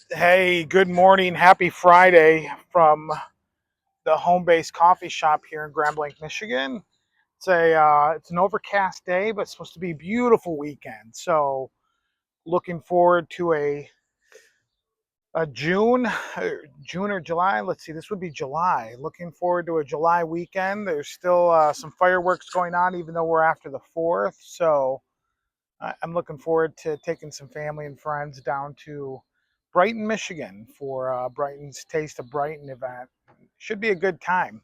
Hey, good morning. Happy Friday from the home-based coffee shop here in Grand Blanc, Michigan. It's an overcast day, but it's supposed to be a beautiful weekend. So looking forward to a June or July. Let's see, this would be July. Looking forward to a July weekend. There's still some fireworks going on, even though we're after the 4th. So I'm looking forward to taking some family and friends down to Brighton, Michigan for Brighton's Taste of Brighton event. Should be a good time.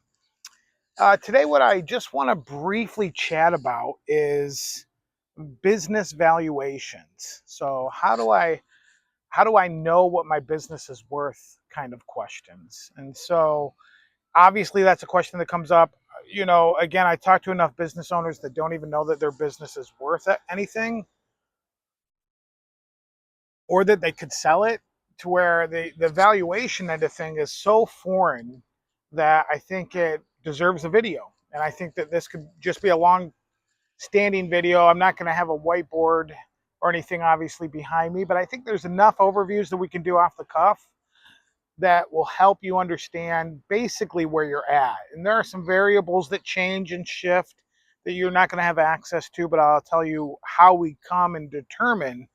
Today, what I just want to briefly chat about is business valuations. So, how do I know what my business is worth? Kind of questions. And so, obviously, that's a question that comes up. Again, I talk to enough business owners that don't even know that their business is worth anything or that they could sell it, to where the valuation end of thing is so foreign that I think it deserves a video. And I think that this could just be a long standing video. I'm not going to have a whiteboard or anything obviously behind me, but I think there's enough overviews that we can do off the cuff that will help you understand basically where you're at. And there are some variables that change and shift that you're not going to have access to, but I'll tell you how we come and determine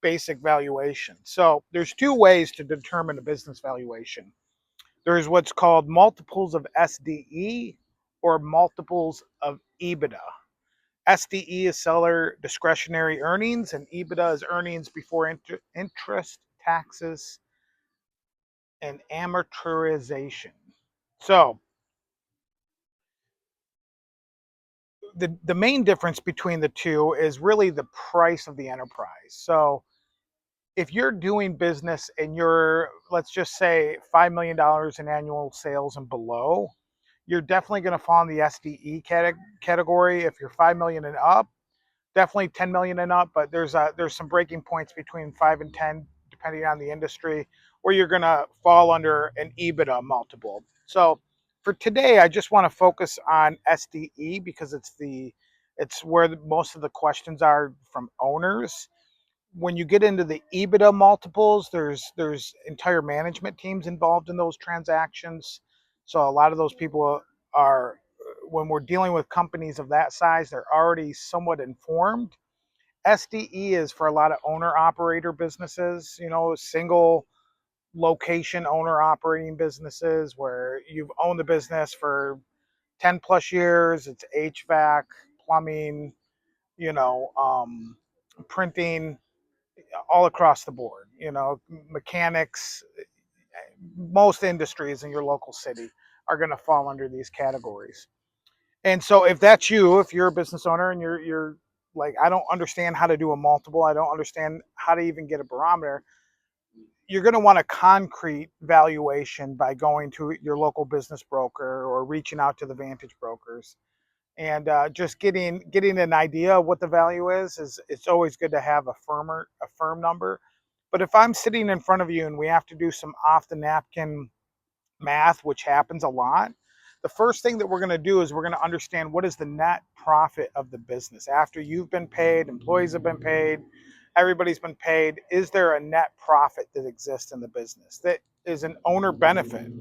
basic valuation. So there's two ways to determine a business valuation. There's what's called multiples of SDE or multiples of EBITDA. SDE is seller discretionary earnings, and EBITDA is earnings before interest, taxes, and amortization. So the main difference between the two is really the price of the enterprise. So if you're doing business and you're, let's just say, $5 million in annual sales and below, you're definitely going to fall in the SDE category. If you're 5 million and up, definitely 10 million and up, but there's some breaking points between 5 and 10 depending on the industry where you're going to fall under an EBITDA multiple. So for today, I just want to focus on SDE because it's where most of the questions are from owners. When you get into the EBITDA multiples, there's entire management teams involved in those transactions. So a lot of those people are, when we're dealing with companies of that size, they're already somewhat informed. SDE is for a lot of owner operator businesses, single location owner operating businesses where you've owned the business for 10 plus years. It's HVAC, plumbing, you know, um, printing, all across the board, mechanics. Most industries in your local city are going to fall under these categories. And so if that's you, if you're a business owner and you're like, I don't understand how to do a multiple, I don't understand how to even get a barometer, you're going to want a concrete valuation by going to your local business broker or reaching out to the Vantage brokers and just getting an idea of what the value is. It's always good to have a firm number. But if I'm sitting in front of you and we have to do some off the napkin math, which happens a lot, the first thing that we're going to do is we're going to understand what is the net profit of the business after you've been paid, employees have been paid, everybody's been paid. Is there a net profit that exists in the business that is an owner benefit?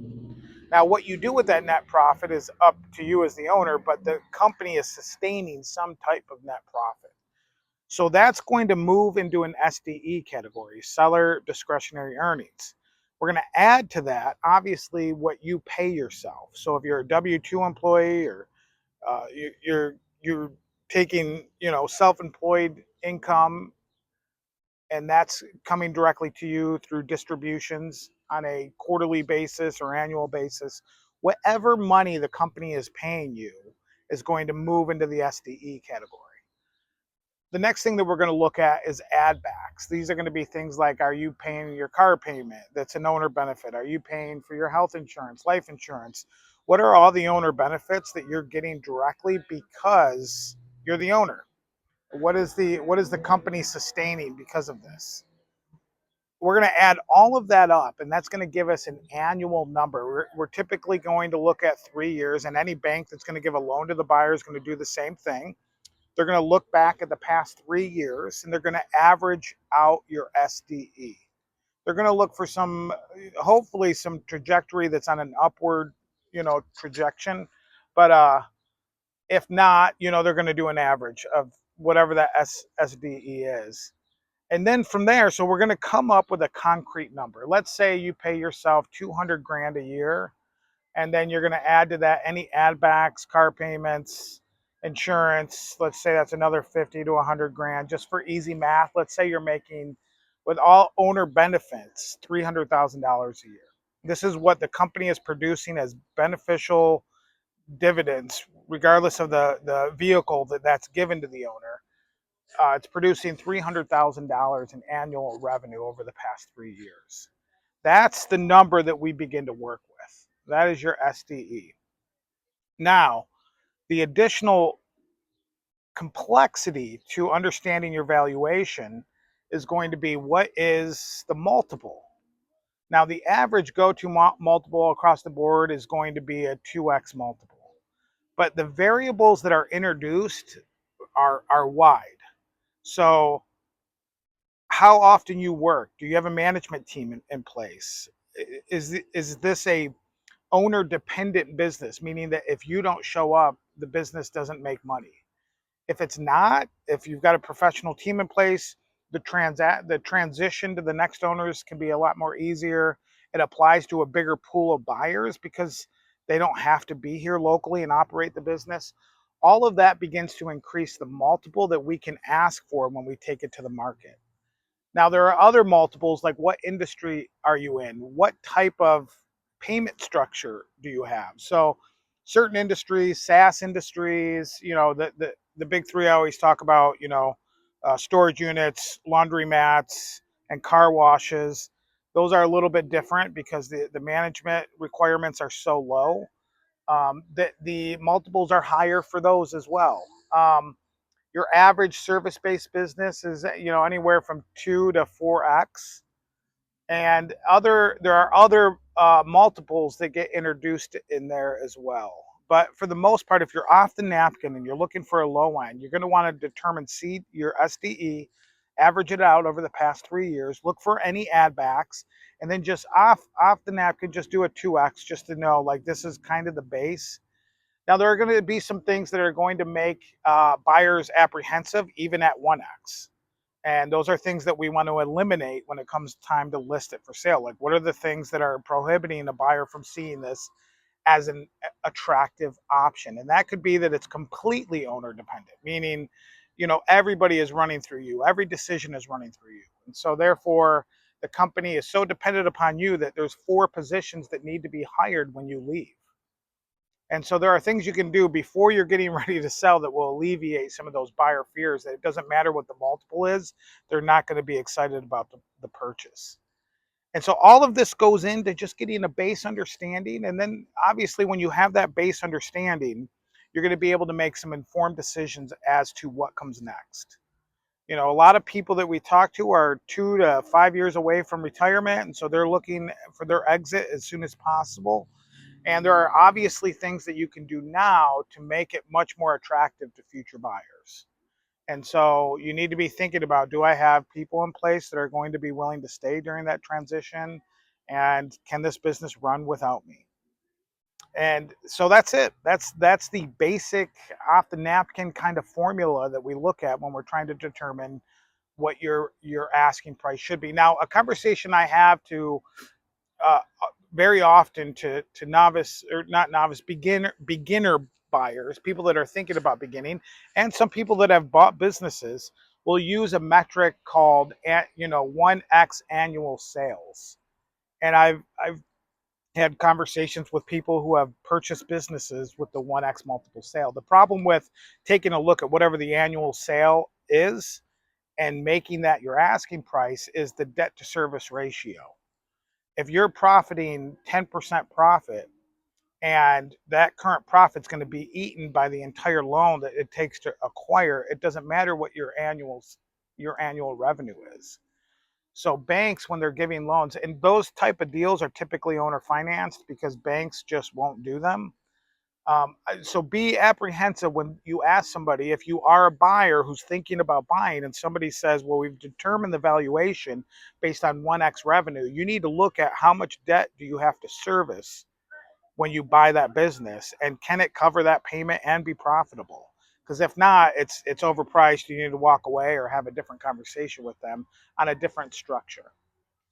Now, what you do with that net profit is up to you as the owner, but the company is sustaining some type of net profit. So that's going to move into an SDE category, seller discretionary earnings. We're going to add to that, obviously, what you pay yourself. So if you're a W-2 employee or you're taking, self-employed income, and that's coming directly to you through distributions on a quarterly basis or annual basis, whatever money the company is paying you is going to move into the SDE category. The next thing that we're going to look at is add backs. These are going to be things like, are you paying your car payment? That's an owner benefit. Are you paying for your health insurance, life insurance? What are all the owner benefits that you're getting directly because you're the owner? What is the company sustaining because of this? We're going to add all of that up, and that's going to give us an annual number. We're typically going to look at 3 years, and any bank that's going to give a loan to the buyer is going to do the same thing. They're going to look back at the past 3 years, and they're going to average out your SDE. They're going to look for hopefully some trajectory that's on an upward, trajectory. But if not, they're going to do an average of whatever that SDE is. And then from there, so we're going to come up with a concrete number. Let's say you pay yourself 200 grand a year, and then you're going to add to that any add backs, car payments, insurance. Let's say that's another 50 to 100 grand just for easy math. Let's say you're making, with all owner benefits, $300,000 a year. This is what the company is producing as beneficial dividends, regardless of the vehicle that's given to the owner. It's producing $300,000 in annual revenue over the past 3 years. That's the number that we begin to work with. That is your SDE. Now, the additional complexity to understanding your valuation is going to be, what is the multiple? Now, the average go-to multiple across the board is going to be a 2x multiple. But the variables that are introduced are wide. So how often you work? Do you have a management team in place? Is this a owner dependent business, meaning that if you don't show up, the business doesn't make money? If it's not, if you've got a professional team in place, the transition to the next owners can be a lot more easier. It applies to a bigger pool of buyers because they don't have to be here locally and operate the business. All of that begins to increase the multiple that we can ask for when we take it to the market. Now, there are other multiples, like what industry are you in? What type of payment structure do you have? So certain industries, SaaS industries, the big three I always talk about, storage units, laundromats, and car washes. Those are a little bit different because the management requirements are so low. The multiples are higher for those as well. Your average service-based business is, anywhere from 2 to 4x, and there are other multiples that get introduced in there as well. But for the most part, if you're off the napkin and you're looking for a low end, you're going to want to determine your SDE, average it out over the past 3 years, look for any add backs, and then just off the napkin, just do a 2x just to know, like, this is kind of the base. Now, there are going to be some things that are going to make buyers apprehensive even at 1x. And those are things that we want to eliminate when it comes time to list it for sale. Like, what are the things that are prohibiting a buyer from seeing this as an attractive option? And that could be that it's completely owner dependent, meaning, everybody is running through you. Every decision is running through you. And so therefore, the company is so dependent upon you that there's 4 positions that need to be hired when you leave. And so there are things you can do before you're getting ready to sell that will alleviate some of those buyer fears, that it doesn't matter what the multiple is, they're not going to be excited about the purchase. And so all of this goes into just getting a base understanding. And then obviously when you have that base understanding, you're going to be able to make some informed decisions as to what comes next. A lot of people that we talk to are 2 to 5 years away from retirement. And so they're looking for their exit as soon as possible. And there are obviously things that you can do now to make it much more attractive to future buyers. And so you need to be thinking about, do I have people in place that are going to be willing to stay during that transition? And can this business run without me? And so that's it. That's the basic off the napkin kind of formula that we look at when we're trying to determine what your asking price should be. Now, a conversation I have to uh, very often to novice, or not novice, beginner buyers, people that are thinking about beginning, and some people that have bought businesses, will use a metric called 1x annual sales. And I've had conversations with people who have purchased businesses with the 1x multiple sale. The problem with taking a look at whatever the annual sale is and making that your asking price is the debt to service ratio. If you're profiting 10% profit, and that current profit's going to be eaten by the entire loan that it takes to acquire, it doesn't matter what your annual revenue is. So banks, when they're giving loans, and those type of deals are typically owner financed because banks just won't do them. So be apprehensive when you ask somebody, if you are a buyer who's thinking about buying and somebody says, well, we've determined the valuation based on 1x revenue, you need to look at how much debt do you have to service when you buy that business, and can it cover that payment and be profitable? Because if not, it's overpriced. You need to walk away or have a different conversation with them on a different structure.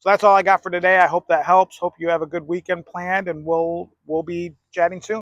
So that's all I got for today. I hope that helps. Hope you have a good weekend planned, and we'll be chatting soon.